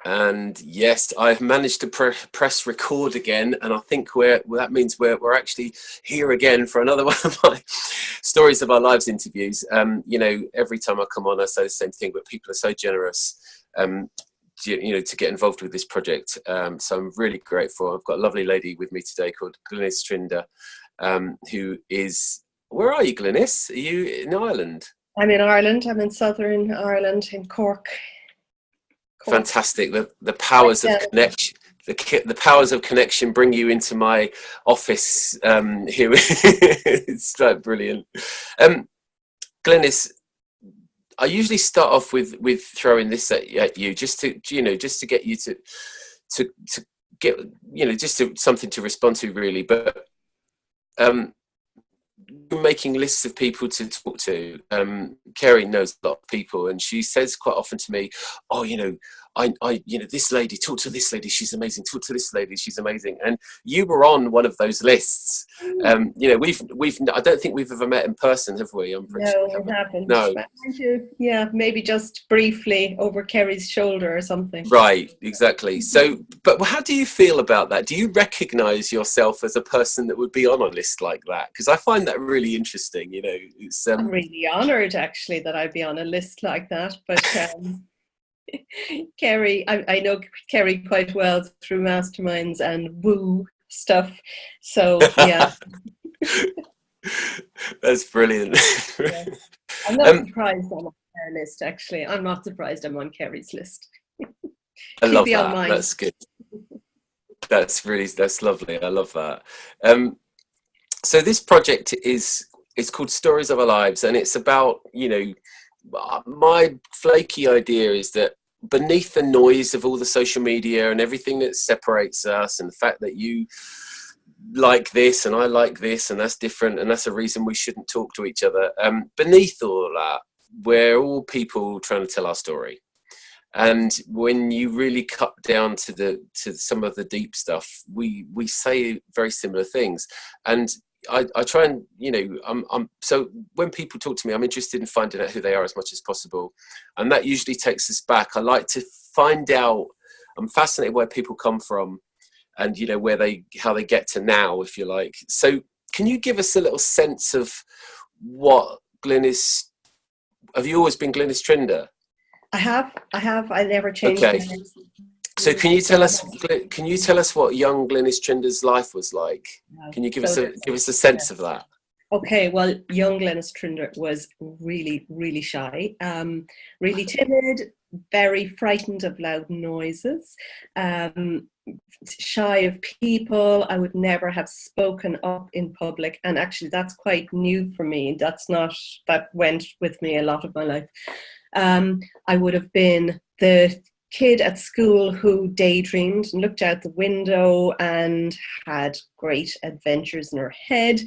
And yes, I've managed to press record again, and I think that means we're actually here again for another one of my Stories of Our Lives interviews. You know, every time I come on, I say the same thing, but people are so generous, you know, to get involved with this project. So I'm really grateful. I've got a lovely lady with me today called Glyniss Trinder, who is. Where are you, Glyniss? Are you in Ireland? I'm in Ireland. I'm in Southern Ireland, in Cork. Fantastic. The powers of connection, the powers of connection bring you into my office here. It's like brilliant. Glyniss, I usually start off with throwing this at you, just to, you know, just to get you to get, you know, just something to respond to, really. But making lists of people to talk to. Kerry knows a lot of people, and she says quite often to me, "Oh, you know, I, you know, this lady, talk to this lady, she's amazing. Talk to this lady, she's amazing." And you were on one of those lists. You know, I don't think we've ever met in person, have we? I'm pretty sure we haven't. No. Yeah, maybe just briefly over Kerry's shoulder or something. Right, exactly. So, but how do you feel about that? Do you recognise yourself as a person that would be on a list like that? Because I find that really interesting. You know, it's. I'm really honoured, actually, that I'd be on a list like that. But Kerry, I know Kerry quite well through masterminds and woo stuff. So yeah. That's brilliant. Yeah. I'm not surprised I'm on her list, actually. I'm not surprised I'm on Kerry's list. I love that. That's good. That's lovely. I love that. So this project is called Stories of Our Lives, and it's about, you know, my flaky idea is that beneath the noise of all the social media and everything that separates us, and the fact that you like this and I like this and that's different and that's a reason we shouldn't talk to each other, beneath all of that, we're all people trying to tell our story. And when you really cut down to some of the deep stuff, we say very similar things. And I try and, you know, so when people talk to me, I'm interested in finding out who they are as much as possible. And that usually takes us back. I like to find out, I'm fascinated where people come from and, you know, how they get to now, if you like. So can you give us a little sense of what Glyniss, have you always been Glyniss Trinder? I have. I never changed. Okay. So can you tell us what young Glyniss Trinder's life was like? Can you give us a sense of that? Okay, well, young Glyniss Trinder was really, really shy, really timid, very frightened of loud noises, shy of people. I would never have spoken up in public, and actually that's quite new for me. That went with me a lot of my life. I would have been the kid at school who daydreamed and looked out the window and had great adventures in her head,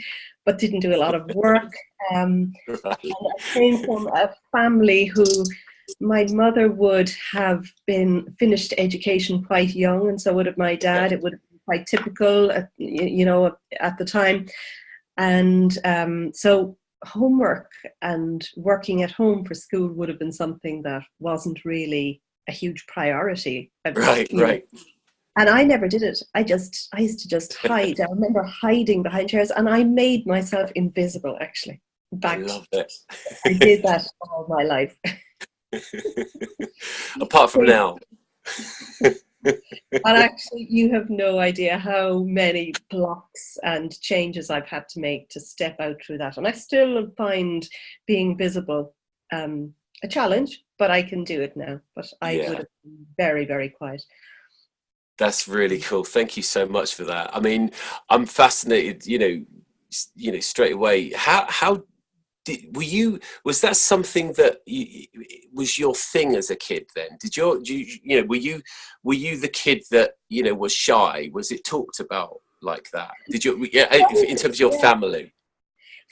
but didn't do a lot of work. And I came from a family who, my mother would have been finished education quite young, and so would have my dad. It would have been quite typical, at the time. And so homework and working at home for school would have been something that wasn't really a huge priority. Right. And I never did it. I used to just hide. I remember hiding behind chairs, and I made myself invisible, actually. In fact, I love it. I did that all my life. Apart from now. And actually, you have no idea how many blocks and changes I've had to make to step out through that. And I still find being visible a challenge, but I can do it now. But I would have been very, very quiet. That's really cool. Thank you so much for that. I mean, I'm fascinated, you know, straight away. Was that something that was your thing as a kid then? Were you the kid that, you know, was shy? Was it talked about like that? Did you, in terms of your family?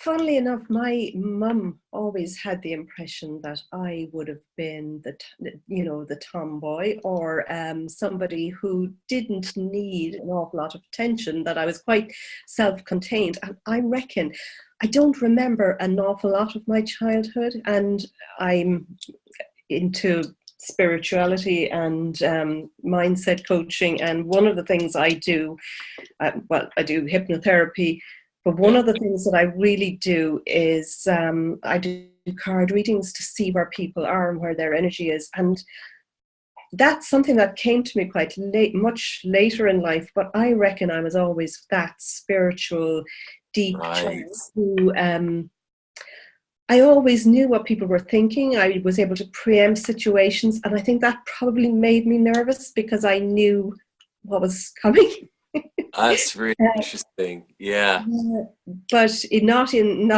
Funnily enough, my mum always had the impression that I would have been the tomboy, or somebody who didn't need an awful lot of attention, that I was quite self-contained. And I reckon I don't remember an awful lot of my childhood, and I'm into spirituality and mindset coaching. And one of the things I do, I do hypnotherapy, but one Yeah. of the things that I really do is I do card readings to see where people are and where their energy is. And that's something that came to me quite late, much later in life, but I reckon I was always that spiritual, deep child Right. who I always knew what people were thinking. I was able to preempt situations, and I think that probably made me nervous because I knew what was coming. That's really interesting. Yeah. But not in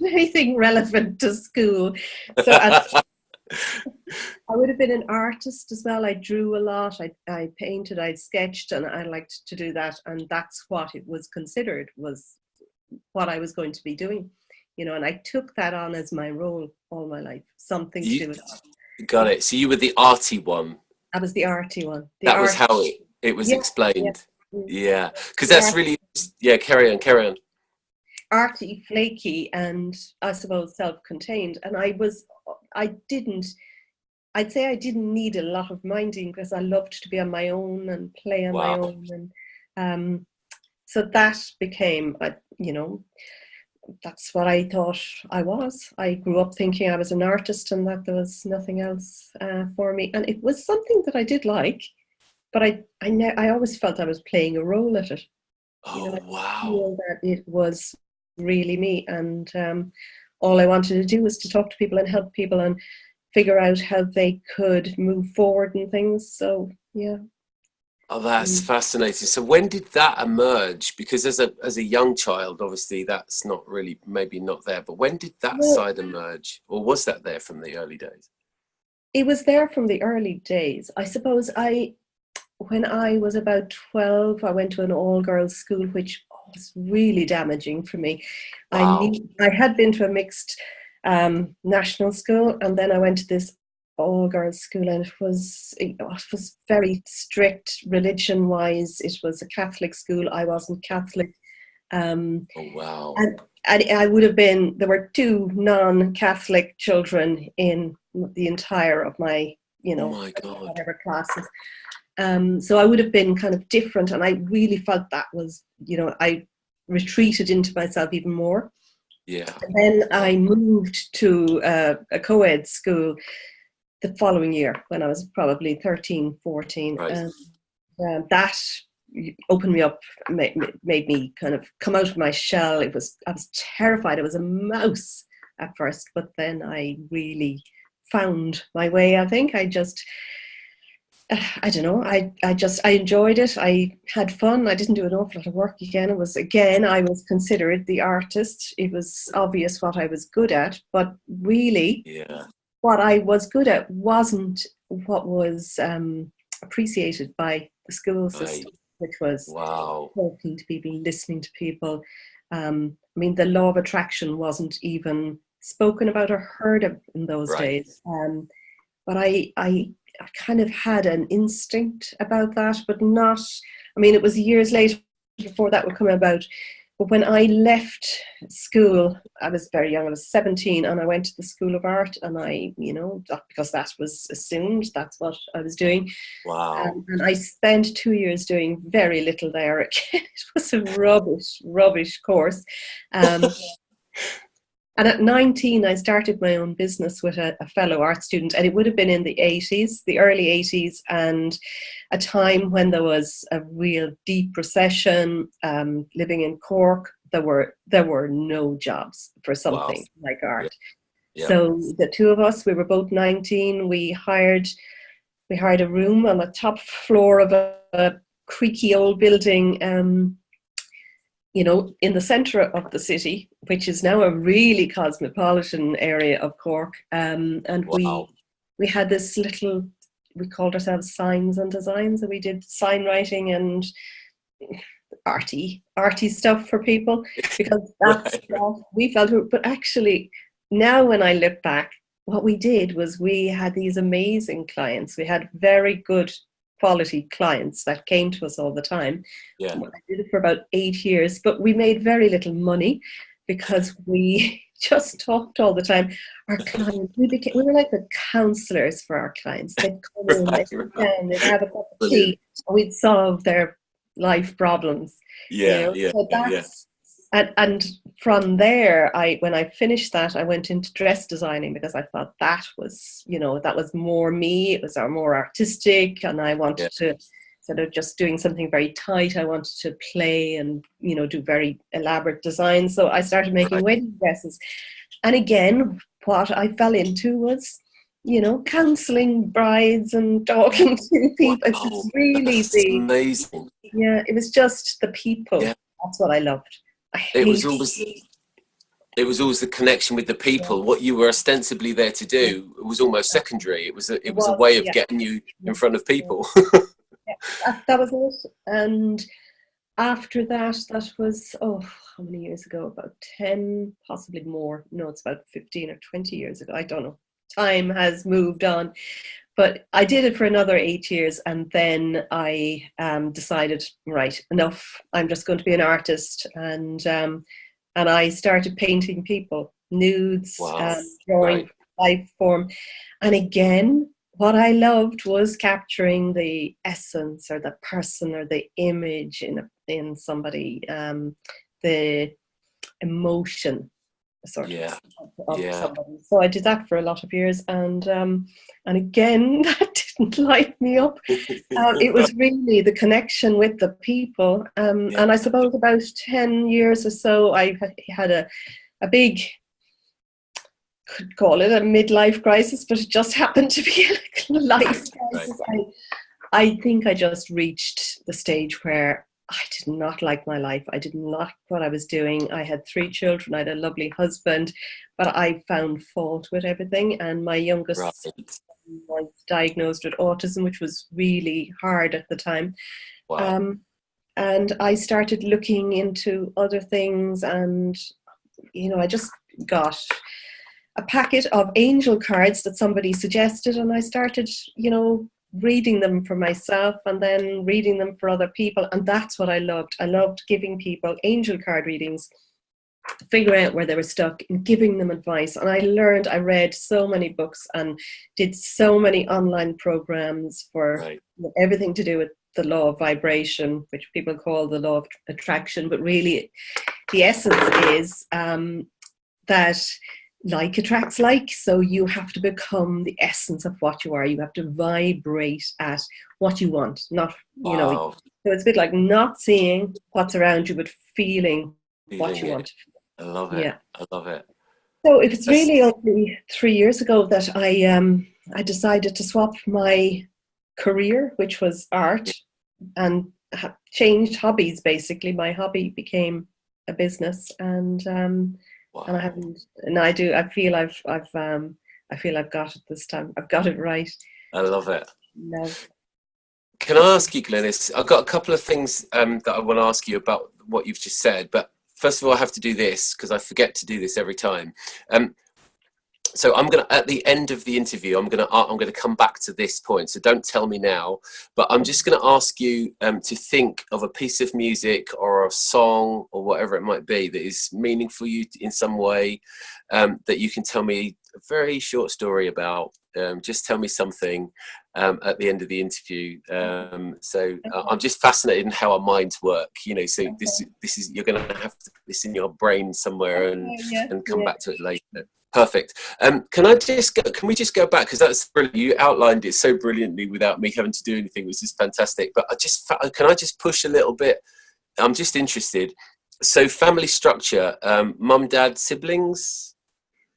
anything relevant to school. So I would have been an artist as well. I drew a lot. I painted. I sketched, and I liked to do that. And that's what it was considered, was what I was going to be doing. You know, and I took that on as my role all my life. Something to do with that. Got it. So you were the arty one. I was the arty one. That was how it was explained. Yeah. Because that's really, yeah, carry on. Arty, flaky, and I suppose self-contained. And I'd say I didn't need a lot of minding because I loved to be on my own and play on my own. And so that became, that's what I thought I was. I grew up thinking I was an artist and that there was nothing else for me. And it was something that I did like, but I always felt I was playing a role at it. Oh, wow. I feel that it was really me. And all I wanted to do was to talk to people and help people and figure out how they could move forward and things. So, yeah. Oh, that's fascinating. So when did that emerge? Because as a young child, obviously that's not really, maybe not there, but when did that side emerge? Or was that there from the early days? It was there from the early days. I suppose when I was about 12, I went to an all-girls school, which was really damaging for me. Wow. I had been to a mixed national school, and then I went to this all-girls school, and it was very strict religion-wise. It was a Catholic school. I wasn't Catholic. Oh, wow. And I would have been, there were 2 non-Catholic children in the entire of my, Oh my God. whatever classes. So I would have been kind of different, and I really felt that was, I retreated into myself even more. Yeah. And then I moved to a co-ed school the following year when I was probably 13, 14. Right. And that opened me up, made me kind of come out of my shell. I was terrified. I was a mouse at first, but then I really found my way. I think I don't know. I enjoyed it. I had fun. I didn't do an awful lot of work again. I was considered the artist. It was obvious what I was good at, but really, what I was good at wasn't what was appreciated by the school system, which was talking to people, listening to people. I mean, the law of attraction wasn't even spoken about or heard of in those days. But I kind of had an instinct about that, but not, I mean, it was years later before that would come about. But when I left school, I was very young, I was 17, and I went to the School of Art, and because that was assumed, that's what I was doing. Wow. And I spent 2 years doing very little there. It was a rubbish course. And at 19, I started my own business with a fellow art student, and it would have been in the 80s, the early 80s, and a time when there was a real deep recession. Living in Cork, there were no jobs for something like art. Yeah. So the 2 of us, we were both 19. We hired a room on the top floor of a creaky old building. In the centre of the city, which is now a really cosmopolitan area of Cork. And we had this little, we called ourselves Signs and Designs, and we did sign writing and arty stuff for people, because that's what we felt. But actually, now when I look back, what we did was we had these amazing clients. We had very good quality clients that came to us all the time. I did it for about 8 years, but we made very little money because we just talked all the time. Our clients, we were like the counselors for our clients. They'd come in, they'd sit down, they'd have a cup of tea, and we'd solve their life problems. So that's and from there, when I finished that, I went into dress designing, because I thought that was, that was more me. It was more artistic, and I wanted to, instead of just doing something very tight, I wanted to play and, do very elaborate designs. So I started making wedding dresses. And again, what I fell into was, counseling brides and talking to people. It was really amazing. Yeah, it was just the people. Yeah. That's what I loved. It was always the connection with the people. Yeah. What you were ostensibly there to do was almost secondary. It was a way of getting you in front of people. That was it. And after that was, how many years ago? About 10, possibly more. No, it's about 15 or 20 years ago. I don't know. Time has moved on. But I did it for another 8 years, and then I decided, right, enough. I'm just going to be an artist, and I started painting people, nudes, drawing life form, and again, what I loved was capturing the essence or the person or the image in somebody, the emotion. Sort of somebody. So I did that for a lot of years, and again, that didn't light me up. It was really the connection with the people, and I suppose about 10 years or so, I had a big, could call it a midlife crisis, but it just happened to be a life crisis. I think I just reached the stage where I did not like my life. I didn't like what I was doing. I had 3 children. I had a lovely husband, but I found fault with everything. And my youngest was diagnosed with autism, which was really hard at the time. Wow. And I started looking into other things, and, I just got a packet of angel cards that somebody suggested, and I started, reading them for myself and then reading them for other people. And that's what I loved. I loved giving people angel card readings, figuring out where they were stuck and giving them advice. And I read so many books and did so many online programs for everything to do with the law of vibration, which people call the law of attraction. But really, the essence is that like attracts like, so you have to become the essence of what you are. You have to vibrate at what you want, not, so it's a bit like not seeing what's around you, but feeling what you want. I love it. I love it. So it was really only 3 years ago that I decided to swap my career, which was art, and changed hobbies. Basically, my hobby became a business, and and I haven't, and I feel I've got it this time. I've got it right. I love it. No. Can I ask you, Glyniss? I've got a couple of things that I want to ask you about what you've just said. But first of all, I have to do this because I forget to do this every time. So I'm gonna, at the end of the interview, I'm gonna come back to this point. So don't tell me now, but I'm just gonna ask you to think of a piece of music or a song or whatever it might be that is meaningful to you in some way, that you can tell me a very short story about. Just tell me something at the end of the interview. I'm just fascinated in how our minds work. So this is, you're gonna have to put this in your brain somewhere and come back to it later. Perfect. Can we just go back, because that's brilliant. You outlined it so brilliantly without me having to do anything, which is fantastic. But can I just push a little bit? I'm just interested. So family structure, mum, dad, siblings?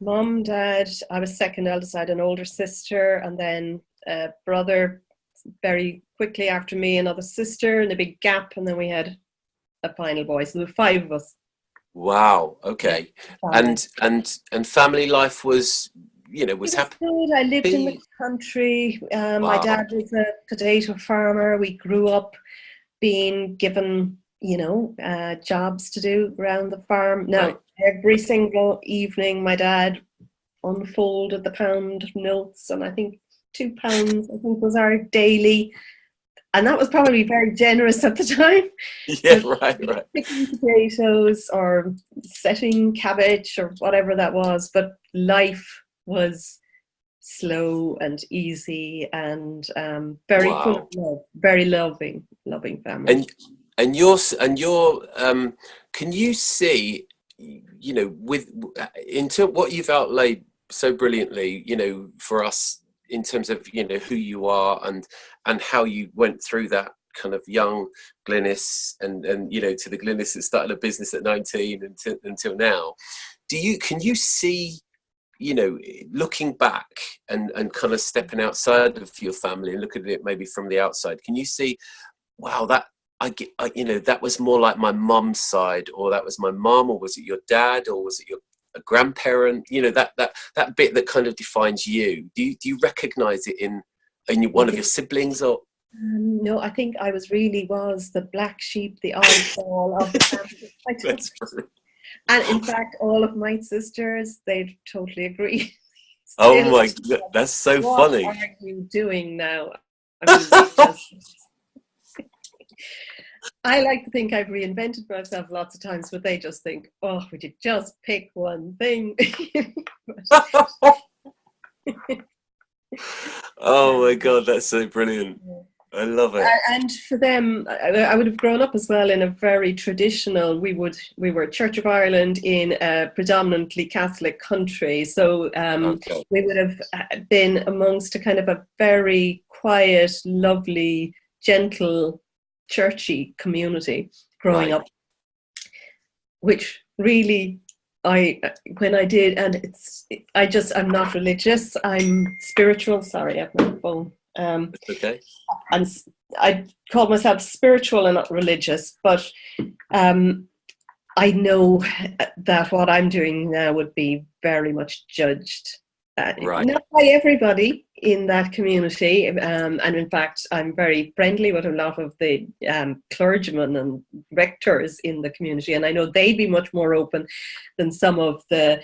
Mum, dad. I was second eldest. I had an older sister, and then a brother very quickly after me, another sister, and a big gap, and then we had a final boy. So there were 5 of us. Wow. Okay. And family life was happy. Good. I lived in the country. My dad was a potato farmer. We grew up being given, jobs to do around the farm. Now, every single evening, my dad unfolded the pound notes, and I think £2, was our daily and that was probably very generous at the time. Yeah, right. Picking potatoes or setting cabbage or whatever that was, but life was slow and easy and very full of Wow. love, very loving family. And your can you see, with into what you've outlaid so brilliantly, for us in terms of who you are and how you went through that kind of young Glyniss and to the Glyniss that started a business at 19 until now. Can you see, looking back and kind of stepping outside of your family and looking at it maybe from the outside, can you see, wow, that that was more like my mum's side, or that was my mum, or was it your dad, or was it your a grandparent? That bit that kind of defines you. Do you recognize it in one of your siblings, or? No, I think I was the black sheep, the oddball of the family. And in fact, all of my sisters, they'd totally agree. Oh my God, that's so funny. What are you doing now? I mean, I like to think I've reinvented myself lots of times, but they just think, oh, would you just pick one thing? Oh my God, that's so brilliant. I love it. And for them, I would have grown up as well in a very traditional, we were Church of Ireland in a predominantly Catholic country. So we would have been amongst a kind of a very quiet, lovely, gentle, churchy community growing up, which really when I did, and I'm not religious, I'm spiritual. Sorry, I have my phone. It's okay. And I call myself spiritual and not religious, but I know that what I'm doing now would be very much judged. Not by everybody in that community, and in fact I'm very friendly with a lot of the clergymen and rectors in the community, and I know they'd be much more open than some of the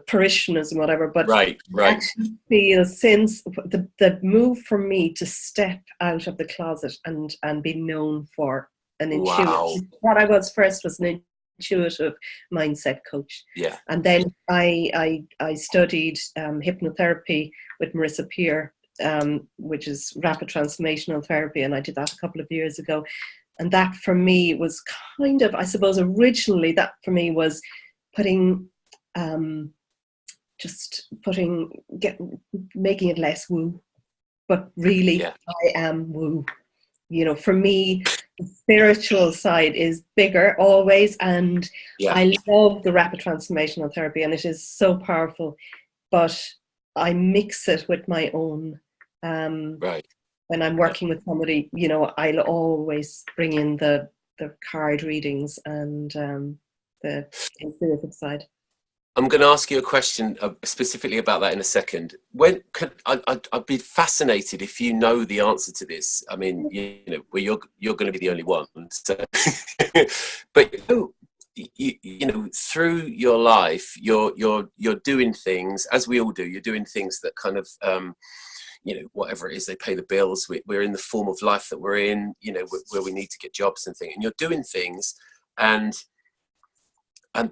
parishioners and whatever. But right. I actually feel since the move for me to step out of the closet and be known for an intuitive, what I was first was an intuitive mindset coach. Yeah. And then I studied hypnotherapy with Marissa Peer, which is rapid transformational therapy, and I did that a couple of years ago. And that for me was kind of, I suppose, originally that for me was making it less woo, but really I am woo. For me, the spiritual side is bigger always, and I love the rapid transformational therapy, and it is so powerful. But I mix it with my own. When I'm working with somebody, I'll always bring in the card readings and the intuitive side. I'm going to ask you a question specifically about that in a second. I'd be fascinated if you know the answer to this. I mean, well, you're going to be the only one. So. But through your life, you're doing things, as we all do. You're doing things that kind of whatever it is, they pay the bills. We're in the form of life that we're in. Where we need to get jobs and things. And you're doing things, and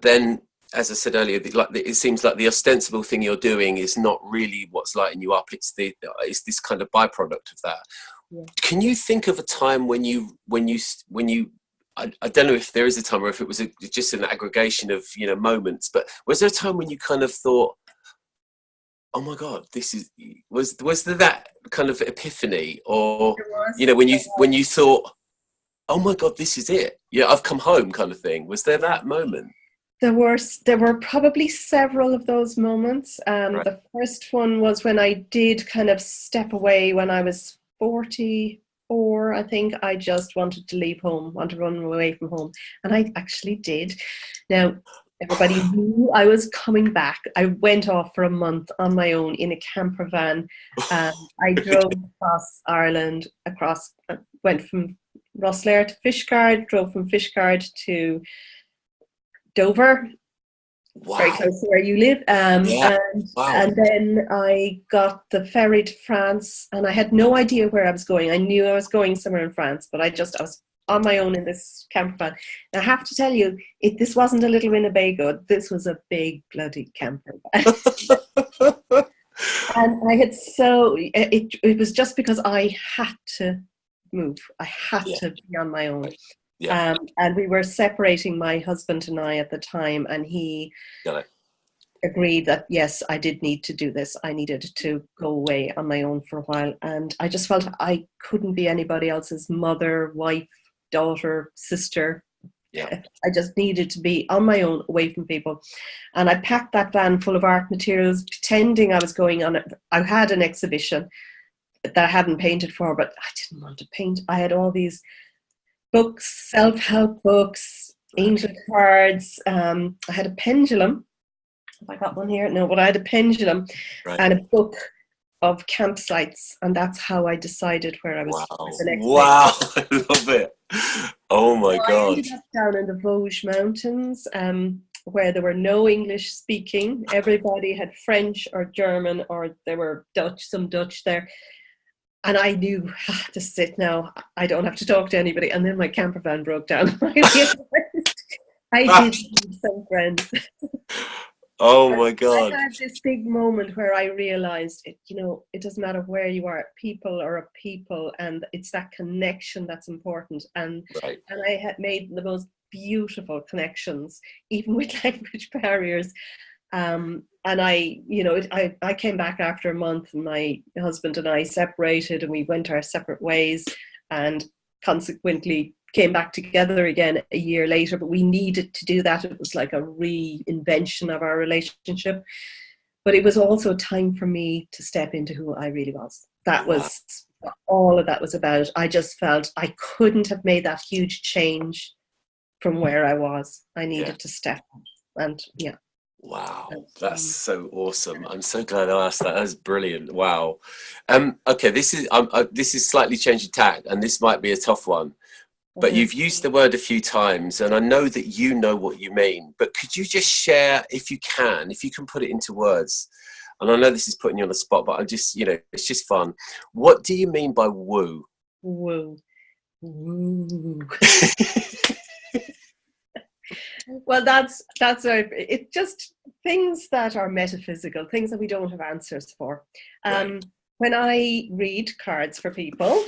then, as I said earlier, it seems like the ostensible thing you're doing is not really what's lighting you up. It's this kind of byproduct of that. Yeah. Can you think of a time when you I don't know if there is a time or if it was just an aggregation of moments, but was there a time when you kind of thought, oh my God, was there that kind of epiphany, or when you thought, oh my God, this is it, I've come home, kind of thing? Was there that moment? There were probably several of those moments. The first one was when I did kind of step away when I was 44. I think I just wanted to leave home, wanted to run away from home, and I actually did. Now, everybody knew I was coming back. I went off for a month on my own in a camper van. I drove across Ireland, went from Rosslare to Fishguard, drove from Fishguard to Dover, very Wow. close to where you live. Yeah. Wow. And then I got the ferry to France, and I had no idea where I was going. I knew I was going somewhere in France, but I was on my own in this camper van. And I have to tell you, this wasn't a little Winnebago. This was a big bloody camper van. And I had it was just because I had to move. I had Yeah. to be on my own. Yeah. And we were separating, my husband and I, at the time, and he agreed that yes, I did need to do this. I needed to go away on my own for a while, and I just felt I couldn't be anybody else's mother, wife, daughter, sister. Yeah. I just needed to be on my own, away from people. And I packed that van full of art materials, pretending I was going on I had an exhibition that I hadn't painted for, but I didn't want to paint. I had all these books, self-help books, angel cards. I had a pendulum. Have I got one here? No, but I had a pendulum and a book of campsites, and that's how I decided where I was the next day. Wow, I love it. Oh my God. I ended up down in the Vosges Mountains, where there were no English speaking. Everybody had French or German, or there were some Dutch there. And I knew, this is it now. I don't have to talk to anybody. And then my camper van broke down. I did need some friends. Oh my God. I had this big moment where I realized, it doesn't matter where you are, people are a people, and it's that connection that's important. And I had made the most beautiful connections, even with language barriers. And I came back after a month, and my husband and I separated, and we went our separate ways, and consequently came back together again a year later. But we needed to do that. It was like a reinvention of our relationship. But it was also time for me to step into who I really was. That was what all of that was about. I just felt I couldn't have made that huge change from where I was. I needed to step up. And yeah. Wow, that's so awesome. I'm so glad I asked that. That's brilliant. Wow. Okay, this is slightly changing tack, and this might be a tough one. But you've used the word a few times, and I know that you know what you mean. But could you just share, if you can put it into words? And I know this is putting you on the spot, but I'm just, it's just fun. What do you mean by woo? Woo. Woo. Well, that's it. Just things that are metaphysical, things that we don't have answers for. When I read cards for people,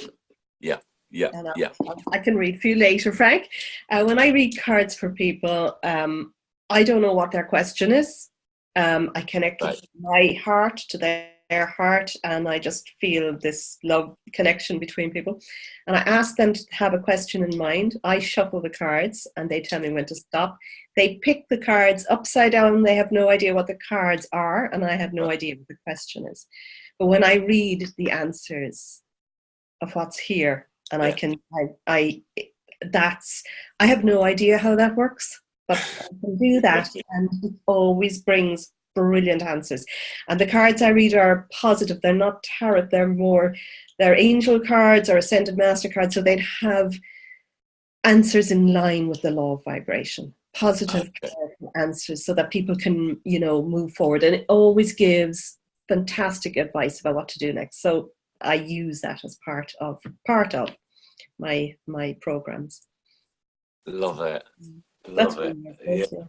I can read for you later, Frank. When I read cards for people, I don't know what their question is. I connect with my heart to their heart, and I just feel this love connection between people. And I ask them to have a question in mind. I shuffle the cards, and they tell me when to stop. They pick the cards upside down. They have no idea what the cards are, and I have no idea what the question is. But when I read the answers of what's here, and I have no idea how that works, but I can do that, and it always brings brilliant answers. And the cards I read are positive. They're not tarot. They're angel cards or ascended master cards. So they'd have answers in line with the law of vibration, positive answers, so that people can, move forward. And it always gives fantastic advice about what to do next. So I use that as part of my programs. Love it. Love it. Yeah.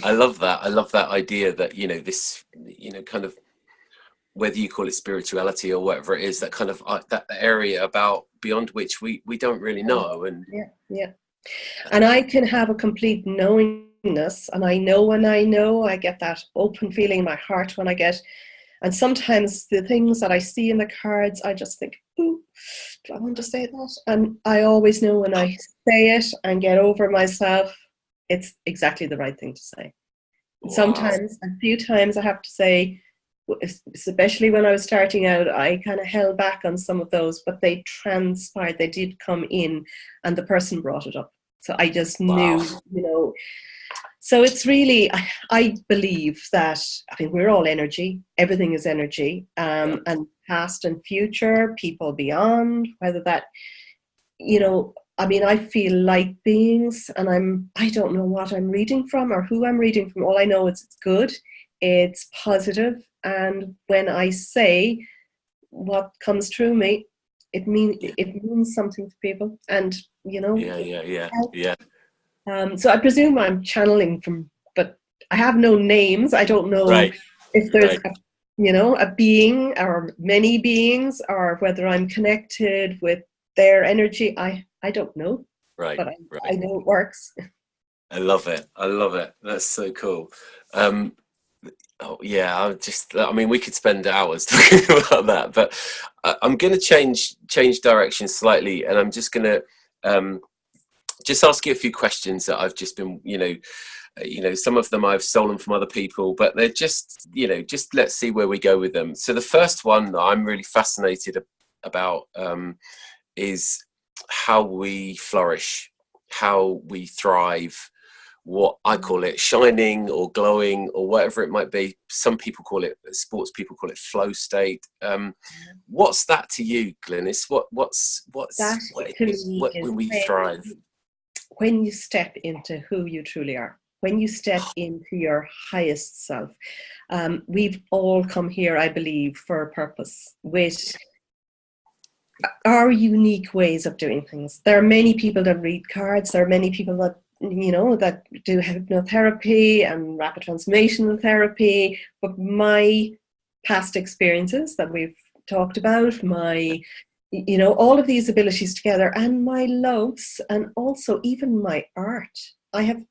I love that. I love that idea that, this, kind of, whether you call it spirituality or whatever it is, that kind of that area about beyond which we don't really know. And and I can have a complete knowingness, and I know when I get that open feeling in my heart when I get. And sometimes the things that I see in the cards, I just think, ooh, do I want to say that? And I always know when I say it and get over myself, it's exactly the right thing to say. Wow. Sometimes, a few times I have to say, especially when I was starting out, I kind of held back on some of those, but they transpired, they did come in, and the person brought it up. So I just knew, So it's really, I believe that, we're all energy. Everything is energy. And past and future, people beyond, whether that, I mean, I feel light beings, and I don't know what I'm reading from or who I'm reading from. All I know is it's good, it's positive, and when I say what comes through me, it means something to people, and yeah. so I presume I'm channeling from, but I have no names. I don't know Right, if there's right. a being or many beings, or whether I'm connected with their energy. I don't know, Right, but I right. know it works. I love it. I love it. That's so cool. Um, oh yeah, I mean, we could spend hours talking about that, but I'm going to change direction slightly, and I'm just going to just ask you a few questions that I've just been, some of them I've stolen from other people, but they're just, just let's see where we go with them. So the first one that I'm really fascinated about is how we flourish, how we thrive, what I call it shining or glowing or whatever it might be. Some people call it, sports people call it flow state. What's that to you, Glyniss? That What to is me what is when we thrive? when you step into who you truly are, when you step into your highest self. We've all come here, I believe, for a purpose, with our unique ways of doing things. There are many people that read cards. There are many people that that do hypnotherapy and rapid transformational therapy. But my past experiences that we've talked about, my all of these abilities together, and my loves, and also even my art. I have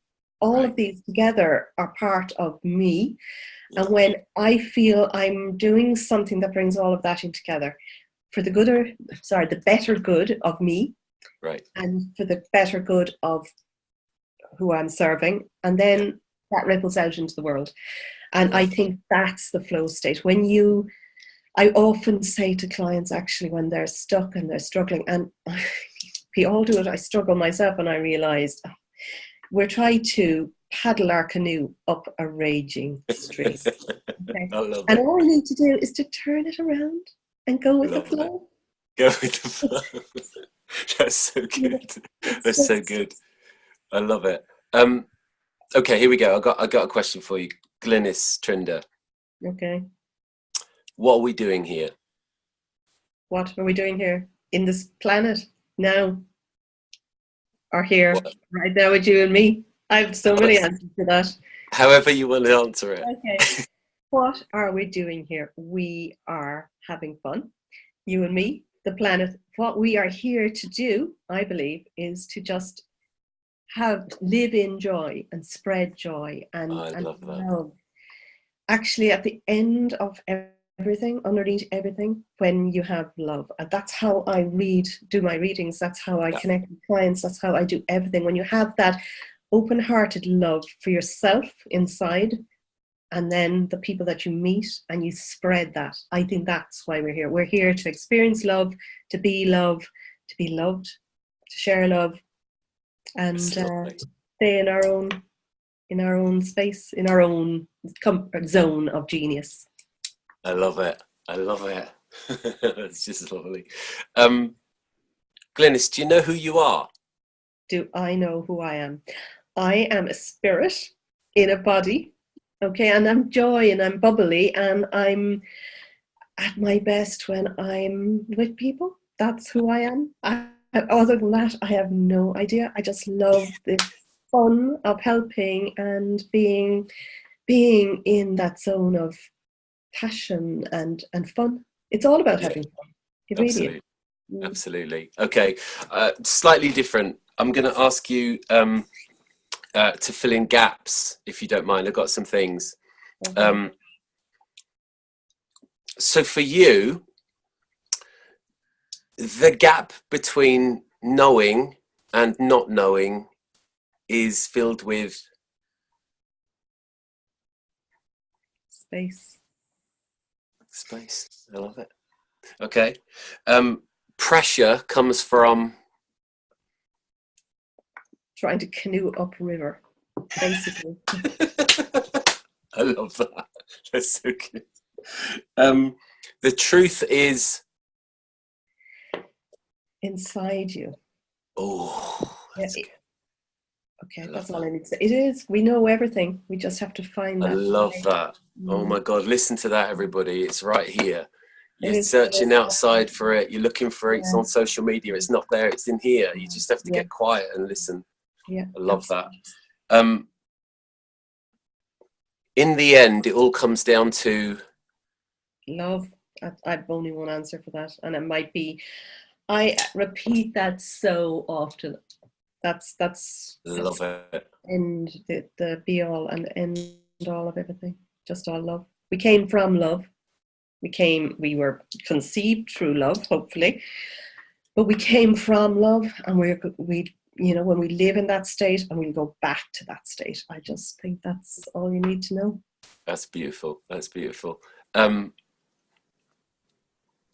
all of Right. these together are part of me. Yeah. And when I feel I'm doing something that brings all of that in together for the better good of me, Right. and for the better good of who I'm serving, and Yeah. then that ripples out into the world. I And I love think that's the flow state. I often say to clients, actually, when they're stuck and they're struggling, and we all do it, I struggle myself, and I realized we're trying to paddle our canoe up a raging stream. it. Okay? I love And it. all we need to do is to turn it around and go with the Love it. flow. Go with the flow. That's so good. It's That's so just good. I love it. Okay, here we go. I got a question for you, Glyniss Trinder. okay. What are we doing here? What are we doing here in this planet now, or here What, right now with you and me? I have so many answers to that. however you want to answer it. Okay. What are we doing here? We are having fun, you and me, the planet. What we are here to do, I believe, is to just live in joy and spread joy and I love that. love. Actually, at the end of everything, underneath everything, when you have love. And that's how I do my readings. That's how I Yeah, connect with clients. That's how I do everything. When you have that open-hearted love for yourself inside, and then the people that you meet, and you spread that. I think that's why we're here. We're here to experience love, to be love, to be loved, to share love, and it's lovely. stay in our own space, in our own comfort zone of genius. I love it. I love it. It's just lovely. Glynis, do you know who you are? Do I know who I am? I am a spirit in a body, okay, and I'm joy, and I'm bubbly, and I'm at my best when I'm with people. That's who I am. Other than that, I have no idea. I just love the fun of helping and being in that zone of passion and fun. It's all about Yeah, having fun. It really is. absolutely. Absolutely. Okay, slightly different. I'm going to ask you to fill in gaps, if you don't mind. I've got some things. Okay. So for you, the gap between knowing and not knowing is filled with Space. space. I love it. Okay. Pressure comes from Trying to canoe upriver, basically. I love that. That's so good. The truth is Inside you. Oh, Yeah, that's good. okay, I love that's all that. I need to say. It is. We know everything. We just have to find I that. love that. Oh Mm, my God, listen to that, everybody. It's right here. it You're is. searching outside for it. You're looking for it. It's Yeah, on social media. It's not there. It's in here. You just have to yeah, get quiet and listen. yeah. I love that. Absolutely. Um, in the end, it all comes down to Love. I've only one answer for that, and it might be. I repeat that so often. That's love it's it. end the be all and end all of everything. Just all love. We came from love. We were conceived through love, hopefully, but we came from love, and we when we live in that state, and we'll go back to that state. I just think that's all you need to know. That's beautiful. That's beautiful.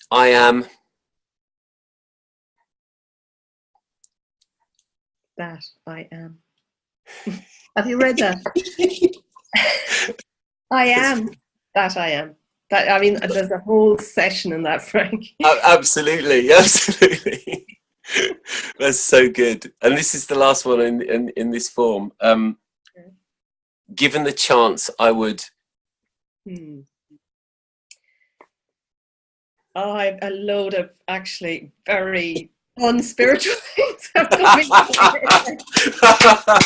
I am. That I am. Have you read that? I am that I am. That, I mean, there's a whole session in that, Frank. Absolutely, absolutely. That's so good. And this is the last one in this form. Given the chance, I would. Hmm. Oh, I have a load of actually very unspiritual things are coming to my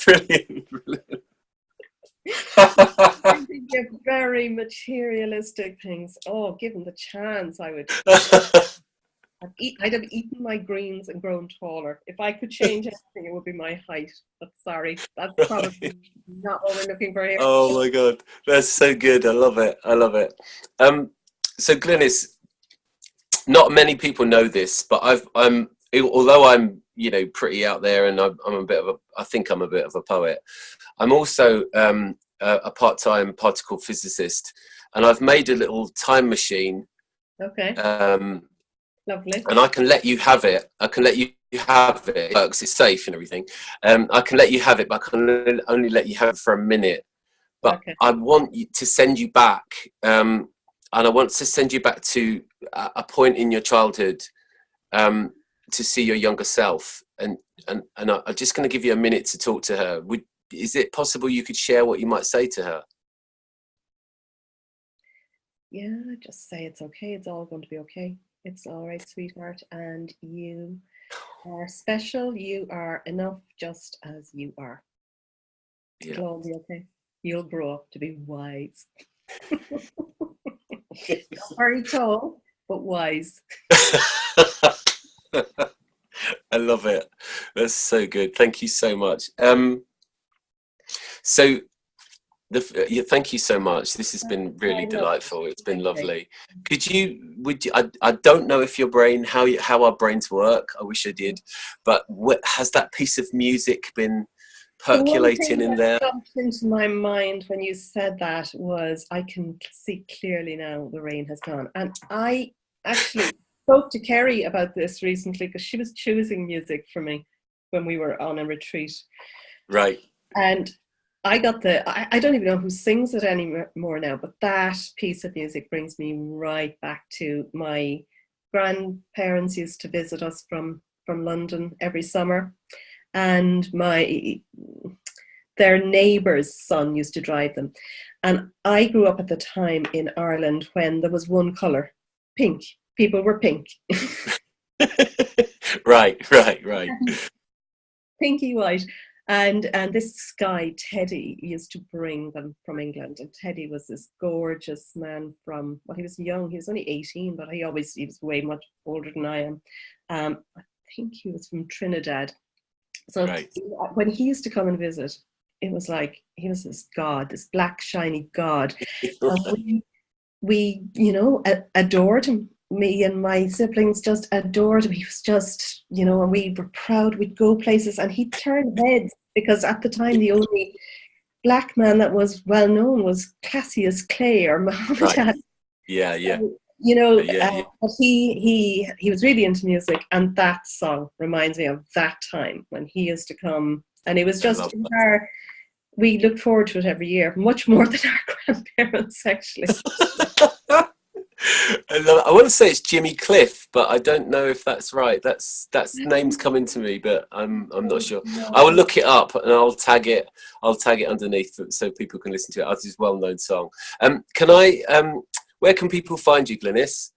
Brilliant, brilliant. I'm thinking of very materialistic things. Oh, given the chance, I'd have eaten my greens and grown taller. If I could change anything, it would be my height. But sorry, that's Right. probably not what we're looking for here. Oh my God, that's so good. I love it. I love it. So Glynis, not many people know this, but although I'm pretty out there, and I'm a bit of I think I'm a bit of a poet. I'm also a part-time particle physicist, and I've made a little time machine. Okay, lovely. And I can let you have it. I can let you have it. It works. It's safe and everything. I can let you have it, but I can only let you have it for a minute. But Okay. I want you to send you back, and I want to send you back to a point in your childhood, to see your younger self. And I'm just going to give you a minute to talk to her. Is it possible you could share what you might say to her? Yeah, just say it's okay. It's all going to be okay. It's all right, sweetheart. And you are special. You are enough just as you are. Yeah. It'll all be okay. You'll grow up to be wise. Not very tall, but wise. I love it. That's so good. Thank you so much. So thank you so much. This has been really I love delightful. It's been it. lovely. Would you, I don't know if your brain, how our brains work. I wish I did. But has that piece of music been The one percolating thing in that there? jumped into my mind when you said that was I can see clearly now the rain has gone. And I actually spoke to Kerry about this recently because she was choosing music for me when we were on a retreat. Right. And I got I don't even know who sings it anymore now, but that piece of music brings me right back to my grandparents used to visit us from London every summer. And their neighbour's son used to drive them. And I grew up at the time in Ireland when there was one colour, pink. People were pink. Right. Right. Pinky white. And this guy, Teddy, used to bring them from England. And Teddy was this gorgeous man from, well, he was young. He was only 18, but he was way much older than I am. I think he was from Trinidad. So Right. when he used to come and visit, it was like he was this god, this black shiny god, and we adored him. Me and my siblings just adored him. He was just, and we were proud. We'd go places, and he'd turn heads because at the time the only black man that was well known was Cassius Clay or Muhammad Right. Ali. Yeah. So, Yeah. but he was really into music, and that song reminds me of that time when he used to come, and it was I just love we looked forward to it every year, much more than our grandparents actually. that. I want to say it's Jimmy Cliff, but I don't know if that's right. That's name's coming to me, but I'm not sure. I will look it up and I'll tag it. I'll tag it underneath so people can listen to it. It's a well-known song. Can I? Where can people find you, Glyniss?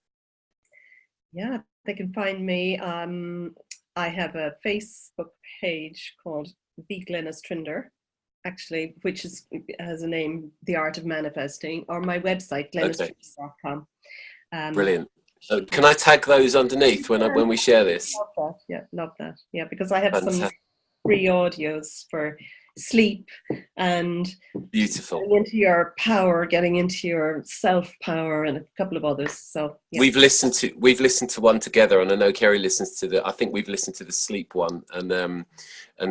Yeah, they can find me. I have a Facebook page called the Glyniss Trinder, actually, which has a name, The Art of Manifesting, or my website, glynisstrinder.com. Brilliant. Can I tag those underneath when we share this? Love that. Yeah, love that. Yeah, because I have Fantastic. some free audios for sleep and Beautiful. getting into your power, getting into your self power, and a couple of others. So yeah. We've listened to one together, and I know Kerry listens to I think we've listened to the sleep one, and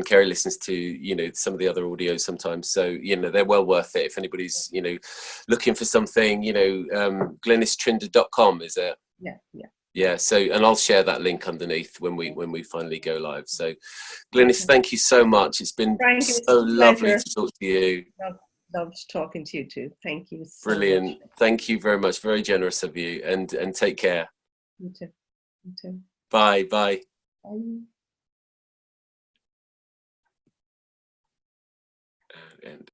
Kerry listens to some of the other audios sometimes. So they're well worth it if anybody's looking for something. Glynisstrinder.com is it? Yeah, yeah. Yeah, so, and I'll share that link underneath when we finally go live. So Glyniss, thank you so much. It's been so lovely to talk to you. Loved talking to you too. Thank you so Brilliant. much. Thank you very much. Very generous of you, and take care. You too. You too. Bye. Bye. And